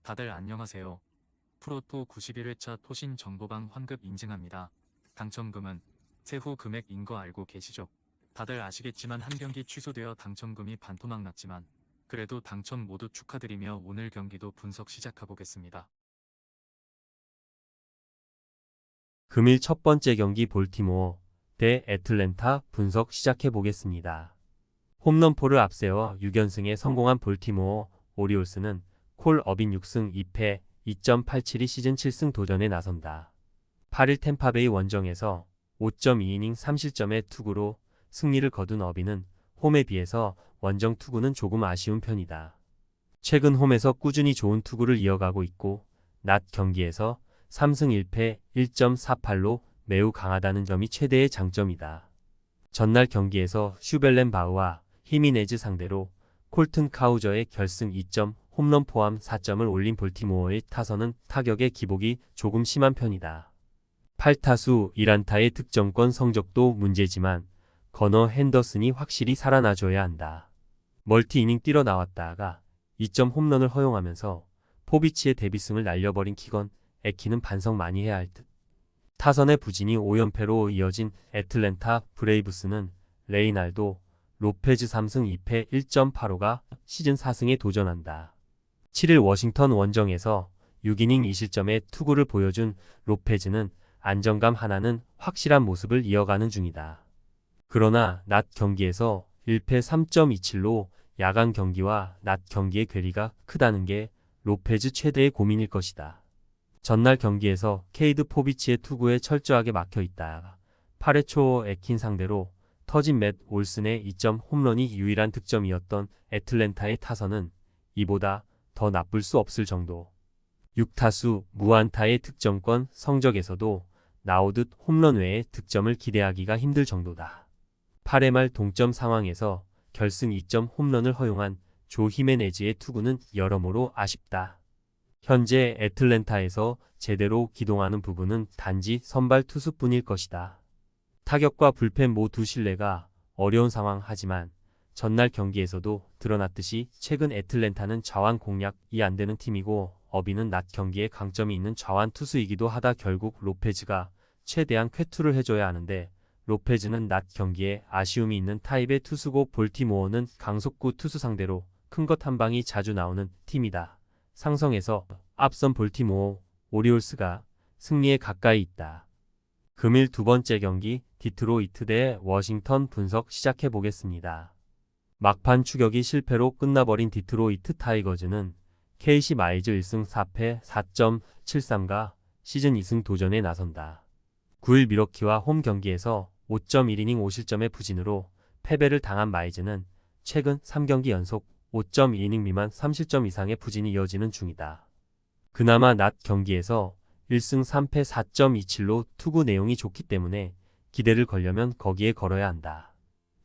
다들 안녕하세요. 프로토 91회차 토신 정보방 환급 인증합니다. 당첨금은 세후 금액인 거 알고 계시죠? 다들 아시겠지만 한 경기 취소되어 당첨금이 반토막 났지만 그래도 당첨 모두 축하드리며 오늘 경기도 분석 시작해보겠습니다. 금일 첫 번째 경기 볼티모어 대 애틀랜타 분석 시작해 보겠습니다. 홈런포를 앞세워 6연승에 성공한 볼티모어 오리올스는 콜 어빈 6승 2패 2.872 시즌 7승 도전에 나선다. 8일 템파베이 원정에서 5.2이닝 3실점의 투구로 승리를 거둔 어빈은 홈에 비해서 원정 투구는 조금 아쉬운 편이다. 최근 홈에서 꾸준히 좋은 투구를 이어가고 있고 낮 경기에서 3승 1패 1.48로 매우 강하다는 점이 최대의 장점이다. 전날 경기에서 슈벨렌 바우와 히미네즈 상대로 콜튼 카우저의 결승 2점 홈런 포함 4점을 올린 볼티모어의 타선은 타격의 기복이 조금 심한 편이다. 8타수 1안타의 득점권 성적도 문제지만 거너 핸더슨이 확실히 살아나줘야 한다. 멀티이닝 뛰러 나왔다가 2점 홈런을 허용하면서 포비치의 데뷔승을 날려버린 키건 에키는 반성 많이 해야 할 듯. 타선의 부진이 5연패로 이어진 애틀랜타 브레이브스는 레이날도 로페즈 3승 2패 1.85가 시즌 4승에 도전한다. 7일 워싱턴 원정에서 6이닝 2실점의 투구를 보여준 로페즈는 안정감 하나는 확실한 모습을 이어가는 중이다. 그러나 낮 경기에서 1패 3.27로 야간 경기와 낮 경기의 괴리가 크다는 게 로페즈 최대의 고민일 것이다. 전날 경기에서 케이드 포비치의 투구에 철저하게 막혀있다. 8회 초 에킨 상대로 터진 맷 올슨의 2점 홈런이 유일한 득점이었던 애틀랜타의 타선은 이보다 더 나쁠 수 없을 정도. 6타수 무안타의 득점권 성적에서도 나오듯 홈런 외에 득점을 기대하기가 힘들 정도다. 8회 말 동점 상황에서 결승 2점 홈런을 허용한 조 히메네즈의 투구는 여러모로 아쉽다. 현재 애틀랜타에서 제대로 기동하는 부분은 단지 선발 투수뿐일 것이다. 타격과 불펜 모두 신뢰가 어려운 상황 하지만 전날 경기에서도 드러났듯이 최근 애틀랜타는 좌완 공략이 안되는 팀이고 어빈은 낮 경기에 강점이 있는 좌완 투수이기도 하다. 결국 로페즈가 최대한 쾌투를 해줘야 하는데 로페즈는 낮 경기에 아쉬움이 있는 타입의 투수고 볼티모어는 강속구 투수 상대로 큰 것 한 방이 자주 나오는 팀이다. 상성에서 앞선 볼티모어 오리올스가 승리에 가까이 있다. 금일 두 번째 경기 디트로이트 대 워싱턴 분석 시작해 보겠습니다. 막판 추격이 실패로 끝나버린 디트로이트 타이거즈는 KC 마이즈 1승 4패 4.73가 시즌 2승 도전에 나선다. 9일 미러키와 홈 경기에서 5.1이닝 5실점의 부진으로 패배를 당한 마이즈는 최근 3경기 연속 5.2이닝 미만 3실점 이상의 부진이 이어지는 중이다. 그나마 낮 경기에서 1승 3패 4.27로 투구 내용이 좋기 때문에 기대를 걸려면 거기에 걸어야 한다.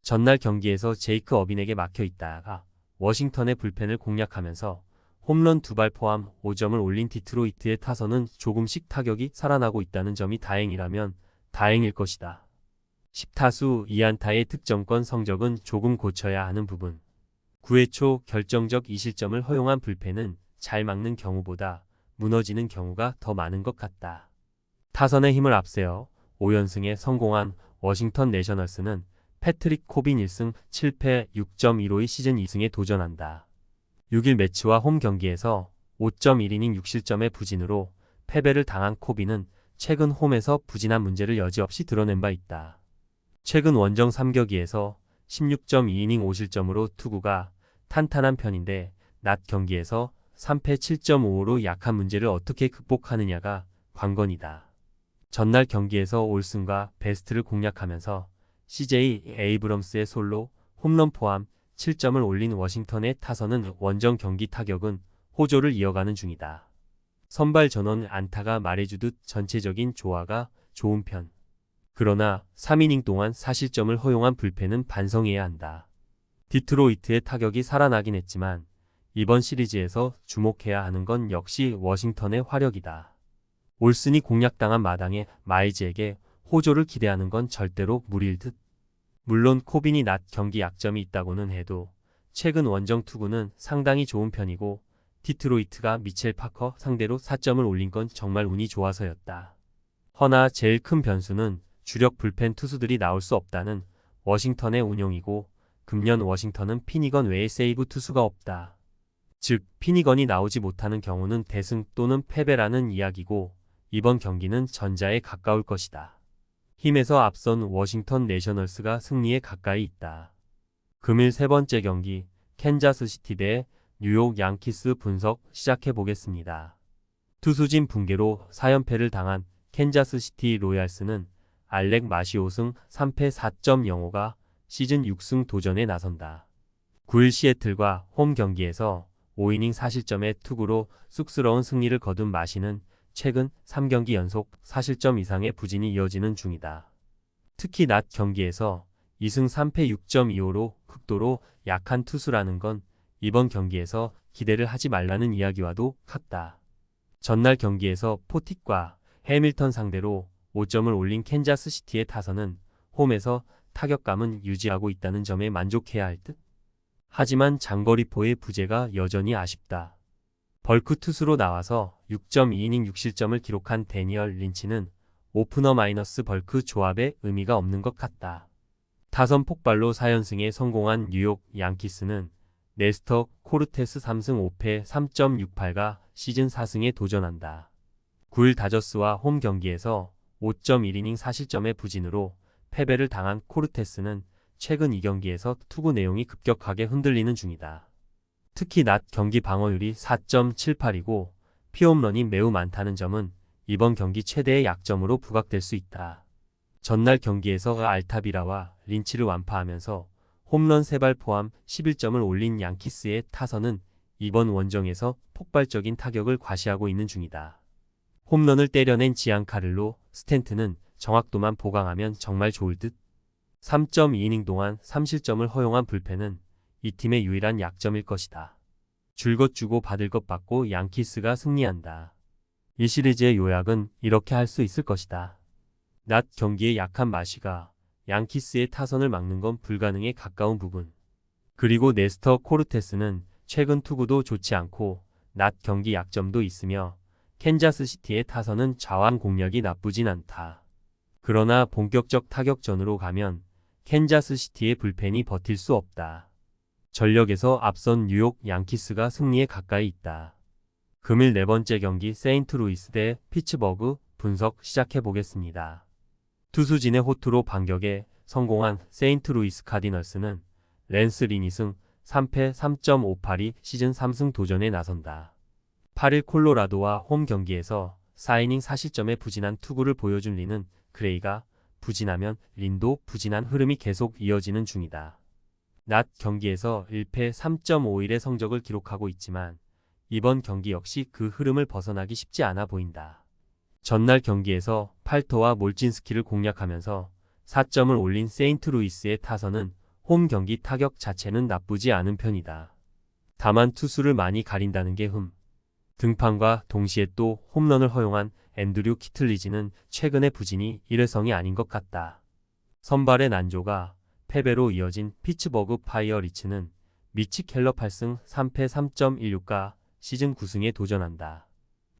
전날 경기에서 제이크 어빈에게 막혀 있다가 워싱턴의 불펜을 공략하면서 홈런 2발 포함 5점을 올린 디트로이트의 타선은 조금씩 타격이 살아나고 있다는 점이 다행이라면 다행일 것이다. 10타수 2안타의 득점권 성적은 조금 고쳐야 하는 부분. 9회 초 결정적 2실점을 허용한 불펜은 잘 막는 경우보다 무너지는 경우가 더 많은 것 같다. 타선의 힘을 앞세워 5연승에 성공한 워싱턴 내셔널스는 패트릭 코빈 1승 7패 6.15의 시즌 2승에 도전한다. 6일 매치와 홈 경기에서 5.1이닝 6실점의 부진으로 패배를 당한 코빈은 최근 홈에서 부진한 문제를 여지없이 드러낸 바 있다. 최근 원정 3경기에서 16.2이닝 5실점으로 투구가 탄탄한 편인데 낮 경기에서 3패 7.55로 약한 문제를 어떻게 극복하느냐가 관건이다. 전날 경기에서 올슨과 베스트를 공략하면서 CJ 에이브럼스의 솔로 홈런 포함 7점을 올린 워싱턴의 타선은 원정 경기 타격은 호조를 이어가는 중이다. 선발 전원 안타가 말해주듯 전체적인 조화가 좋은 편. 그러나 3이닝 동안 4실점을 허용한 불펜은 반성해야 한다. 디트로이트의 타격이 살아나긴 했지만 이번 시리즈에서 주목해야 하는 건 역시 워싱턴의 화력이다. 올슨이 공략당한 마당에 마이즈에게 호조를 기대하는 건 절대로 무리일 듯. 물론 코빈이 낮 경기 약점이 있다고는 해도 최근 원정 투구는 상당히 좋은 편이고 디트로이트가 미첼 파커 상대로 4점을 올린 건 정말 운이 좋아서였다. 허나 제일 큰 변수는 주력 불펜 투수들이 나올 수 없다는 워싱턴의 운용이고, 금년 워싱턴은 피니건 외에 세이브 투수가 없다. 즉 피니건이 나오지 못하는 경우는 대승 또는 패배라는 이야기고, 이번 경기는 전자에 가까울 것이다. 힘에서 앞선 워싱턴 내셔널스가 승리에 가까이 있다. 금일 세 번째 경기 캔자스시티 대 뉴욕 양키스 분석 시작해 보겠습니다. 투수진 붕괴로 4연패를 당한 캔자스시티 로얄스는 알렉 마시오승 3패 4.05가 시즌 6승 도전에 나선다. 9일 시애틀과 홈 경기에서 5이닝 4실점의 투구로 쑥스러운 승리를 거둔 마시는 최근 3경기 연속 4실점 이상의 부진이 이어지는 중이다. 특히 낮 경기에서 2승 3패 6.25로 극도로 약한 투수라는 건 이번 경기에서 기대를 하지 말라는 이야기와도 같다. 전날 경기에서 포틱과 해밀턴 상대로 5점을 올린 캔자스시티의 타선은 홈에서 타격감은 유지하고 있다는 점에 만족해야 할 듯? 하지만 장거리포의 부재가 여전히 아쉽다. 벌크 투수로 나와서 6.2이닝 6실점을 기록한 데니얼 린치는 오프너 마이너스 벌크 조합에 의미가 없는 것 같다. 타선 폭발로 4연승에 성공한 뉴욕 양키스는 네스터 코르테스 3승 5패 3.68가 시즌 4승에 도전한다. 9일 다저스와 홈 경기에서 5.1이닝 4실점의 부진으로 패배를 당한 코르테스는 최근 2경기에서 투구 내용이 급격하게 흔들리는 중이다. 특히 낮 경기 방어율이 4.78이고 피홈런이 매우 많다는 점은 이번 경기 최대의 약점으로 부각될 수 있다. 전날 경기에서 알타비라와 린치를 완파하면서 홈런 3발 포함 11점을 올린 양키스의 타선은 이번 원정에서 폭발적인 타격을 과시하고 있는 중이다. 홈런을 때려낸 지안카를로 스탠트는 정확도만 보강하면 정말 좋을 듯. 3.2이닝 동안 3실점을 허용한 불펜은 이 팀의 유일한 약점일 것이다. 줄 것 주고 받을 것 받고 양키스가 승리한다. 이 시리즈의 요약은 이렇게 할 수 있을 것이다. 낮 경기에 약한 마시가 양키스의 타선을 막는 건 불가능에 가까운 부분. 그리고 네스터 코르테스는 최근 투구도 좋지 않고 낮 경기 약점도 있으며 캔자스시티의 타선은 좌완 공략이 나쁘진 않다. 그러나 본격적 타격전으로 가면 캔자스시티의 불펜이 버틸 수 없다. 전력에서 앞선 뉴욕 양키스가 승리에 가까이 있다. 금일 네 번째 경기 세인트루이스 대 피츠버그 분석 시작해 보겠습니다. 투수진의 호투로 반격에 성공한 세인트루이스 카디널스는 랜스 리니승 3패 3.58이 시즌 3승 도전에 나선다. 8일 콜로라도와 홈 경기에서 4이닝 4실점의 부진한 투구를 보여준 리는 그레이가 부진하면 린도 부진한 흐름이 계속 이어지는 중이다. 낮 경기에서 1패 3.51의 성적을 기록하고 있지만 이번 경기 역시 그 흐름을 벗어나기 쉽지 않아 보인다. 전날 경기에서 팔터와 몰진스키를 공략하면서 4점을 올린 세인트루이스의 타선은 홈 경기 타격 자체는 나쁘지 않은 편이다. 다만 투수를 많이 가린다는 게 등판과 동시에 또 홈런을 허용한 앤드류 키틀리지는 최근의 부진이 일회성이 아닌 것 같다. 선발의 난조가 패배로 이어진 피츠버그 파이어리츠는 미치 켈러 8승 3패 3.16가 시즌 9승에 도전한다.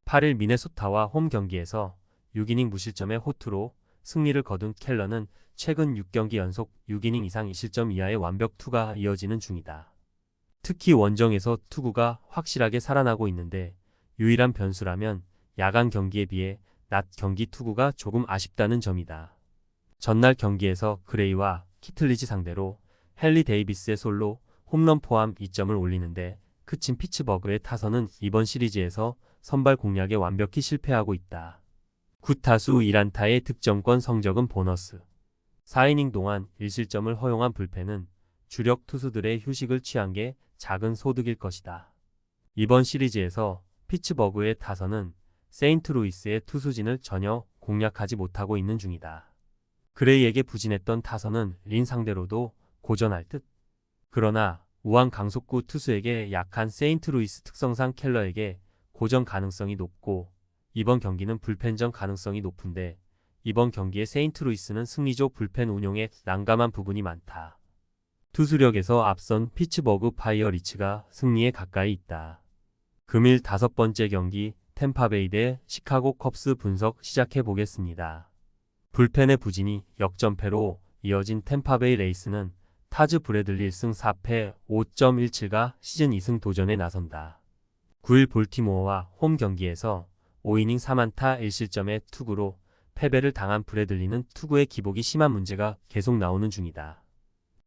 8일 미네소타와 홈 경기에서 6이닝 무실점의 호투로 승리를 거둔 켈러는 최근 6경기 연속 6이닝 이상 2실점 이하의 완벽 투가 이어지는 중이다. 특히 원정에서 투구가 확실하게 살아나고 있는데 유일한 변수라면 야간 경기에 비해 낮 경기 투구가 조금 아쉽다는 점이다. 전날 경기에서 그레이와 키틀리지 상대로 헨리 데이비스의 솔로 홈런 포함 2점을 올리는데 그친 피츠버그의 타선은 이번 시리즈에서 선발 공략에 완벽히 실패하고 있다. 9타수 1안타의 득점권 성적은 보너스. 4이닝 동안 1실점을 허용한 불펜은 주력 투수들의 휴식을 취한 게 작은 소득일 것이다. 이번 시리즈에서 피츠버그의 타선은 세인트루이스의 투수진을 전혀 공략하지 못하고 있는 중이다. 그레이에게 부진했던 타선은 린 상대로도 고전할 듯. 그러나 우한 강속구 투수에게 약한 세인트루이스 특성상 켈러에게 고전 가능성이 높고 이번 경기는 불펜전 가능성이 높은데 이번 경기에 세인트루이스는 승리조 불펜 운용에 난감한 부분이 많다. 투수력에서 앞선 피츠버그 파이어리츠가 승리에 가까이 있다. 금일 5번째 경기 템파베이 대 시카고 컵스 분석 시작해 보겠습니다. 불펜의 부진이 역전패로 이어진 템파베이 레이스는 타즈 브래들리 1승 4패 5.17가 시즌 2승 도전에 나선다. 9일 볼티모어와 홈 경기에서 5이닝 3안타 1실점의 투구로 패배를 당한 브래들리는 투구의 기복이 심한 문제가 계속 나오는 중이다.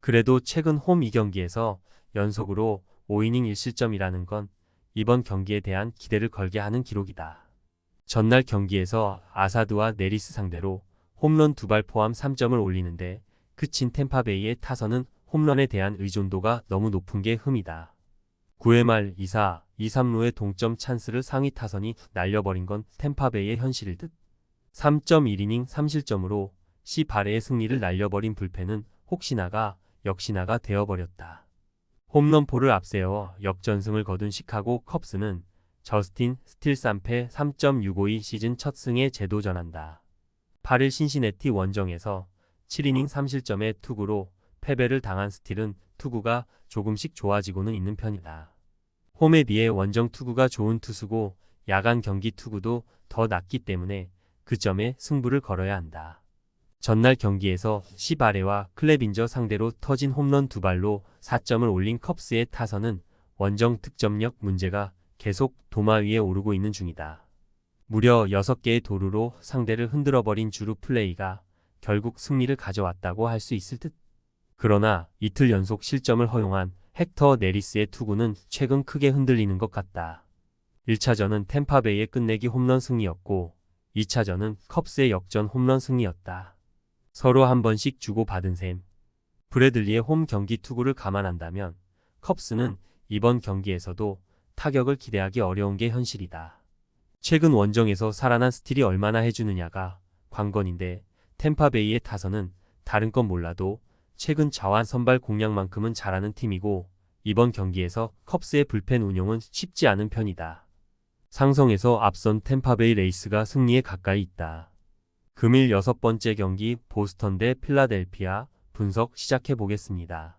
그래도 최근 홈 2경기에서 연속으로 5이닝 1실점이라는 건 이번 경기에 대한 기대를 걸게 하는 기록이다. 전날 경기에서 아사드와 네리스 상대로 홈런 2발 포함 3점을 올리는데 그친 템파베이의 타선은 홈런에 대한 의존도가 너무 높은 게 흠이다. 9회 말 2사, 2-3루의 동점 찬스를 상위 타선이 날려버린 건 템파베이의 현실일 듯. 3.1이닝 3실점으로 시 발해의 승리를 날려버린 불펜은 혹시나가 역시나가 되어버렸다. 홈런포를 앞세워 역전승을 거둔 시카고 컵스는 저스틴 스틸 3패 3.652 시즌 첫 승에 재도전한다. 8일 신시내티 원정에서 7이닝 3실점의 투구로 패배를 당한 스틸은 투구가 조금씩 좋아지고는 있는 편이다. 홈에 비해 원정 투구가 좋은 투수고 야간 경기 투구도 더 낮기 때문에 그 점에 승부를 걸어야 한다. 전날 경기에서 시바레와 클레빈저 상대로 터진 홈런 2발로 4점을 올린 컵스의 타선은 원정 득점력 문제가 계속 도마 위에 오르고 있는 중이다. 무려 6개의 도루로 상대를 흔들어버린 주루 플레이가 결국 승리를 가져왔다고 할 수 있을 듯. 그러나 이틀 연속 실점을 허용한 헥터 네리스의 투구는 최근 크게 흔들리는 것 같다. 1차전은 템파베이의 끝내기 홈런 승리였고 2차전은 컵스의 역전 홈런 승리였다. 서로 한 번씩 주고받은 셈. 브래들리의 홈 경기 투구를 감안한다면 컵스는 이번 경기에서도 타격을 기대하기 어려운 게 현실이다. 최근 원정에서 살아난 스틸이 얼마나 해주느냐가 관건인데 템파베이의 타선은 다른 건 몰라도 최근 자완 선발 공략만큼은 잘하는 팀이고 이번 경기에서 컵스의 불펜 운용은 쉽지 않은 편이다. 상성에서 앞선 템파베이 레이스가 승리에 가까이 있다. 금일 6번째 경기 보스턴 대 필라델피아 분석 시작해 보겠습니다.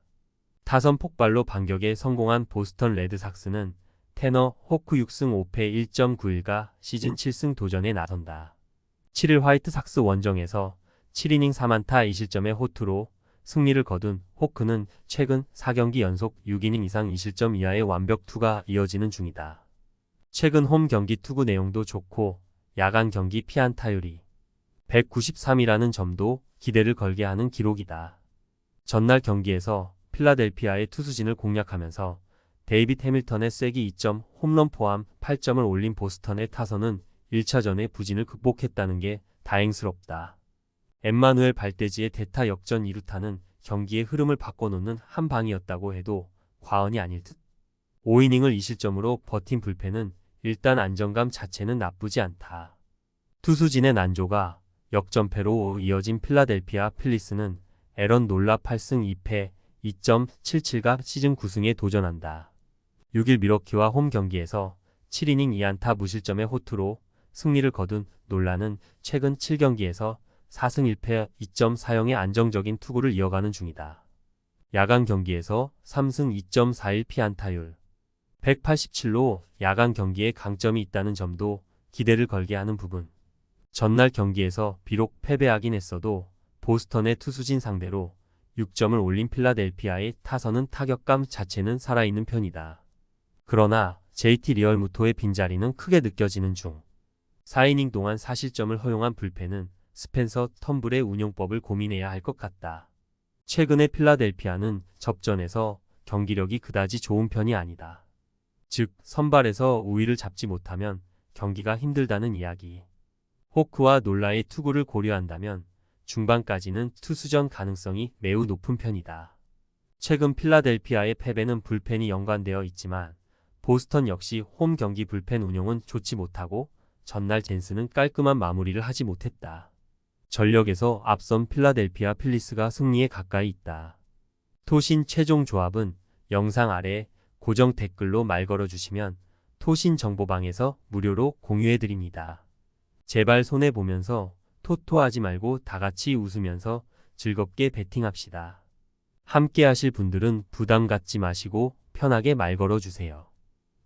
타선 폭발로 반격에 성공한 보스턴 레드삭스는 테너 호크 6승 5패 1.91가 시즌 7승 도전에 나선다. 7일 화이트삭스 원정에서 7이닝 3안타 2실점의 호투로 승리를 거둔 호크는 최근 4경기 연속 6이닝 이상 2실점 이하의 완벽 투가 이어지는 중이다. 최근 홈 경기 투구 내용도 좋고 야간 경기 피안타율이 193이라는 점도 기대를 걸게 하는 기록이다. 전날 경기에서 필라델피아의 투수진을 공략하면서 데이빗 해밀턴의 쐐기 2점 홈런 포함 8점을 올린 보스턴의 타선은 1차전의 부진을 극복했다는 게 다행스럽다. 엠마누엘 발데지의 대타 역전 2루타는 경기의 흐름을 바꿔놓는 한 방이었다고 해도 과언이 아닐 듯. 5이닝을 2실점으로 버틴 불펜은 일단 안정감 자체는 나쁘지 않다. 투수진의 난조가 역전패로 이어진 필라델피아 필리스는 에런 놀라 8승 2패 2.77가 시즌 9승에 도전한다. 6일 미러키와 홈 경기에서 7이닝 2안타 무실점의 호투로 승리를 거둔 놀라는 최근 7경기에서 4승 1패 2.40의 안정적인 투구를 이어가는 중이다. 야간 경기에서 3승 2.41 피안타율 187로 야간 경기에 강점이 있다는 점도 기대를 걸게 하는 부분. 전날 경기에서 비록 패배하긴 했어도 보스턴의 투수진 상대로 6점을 올린 필라델피아의 타선은 타격감 자체는 살아있는 편이다. 그러나 JT 리얼무토의 빈자리는 크게 느껴지는 중. 4이닝 동안 4실점을 허용한 불펜은 스펜서 텀블의 운용법을 고민해야 할 것 같다. 최근에 필라델피아는 접전에서 경기력이 그다지 좋은 편이 아니다. 즉 선발에서 우위를 잡지 못하면 경기가 힘들다는 이야기. 호크와 놀라의 투구를 고려한다면 중반까지는 투수전 가능성이 매우 높은 편이다. 최근 필라델피아의 패배는 불펜이 연관되어 있지만 보스턴 역시 홈 경기 불펜 운용은 좋지 못하고 전날 젠스는 깔끔한 마무리를 하지 못했다. 전력에서 앞선 필라델피아 필리스가 승리에 가까이 있다. 토신 최종 조합은 영상 아래 고정 댓글로 말 걸어주시면 토신 정보방에서 무료로 공유해드립니다. 제발 손해보면서 토토하지 말고 다같이 웃으면서 즐겁게 베팅합시다. 함께 하실 분들은 부담 갖지 마시고 편하게 말 걸어주세요.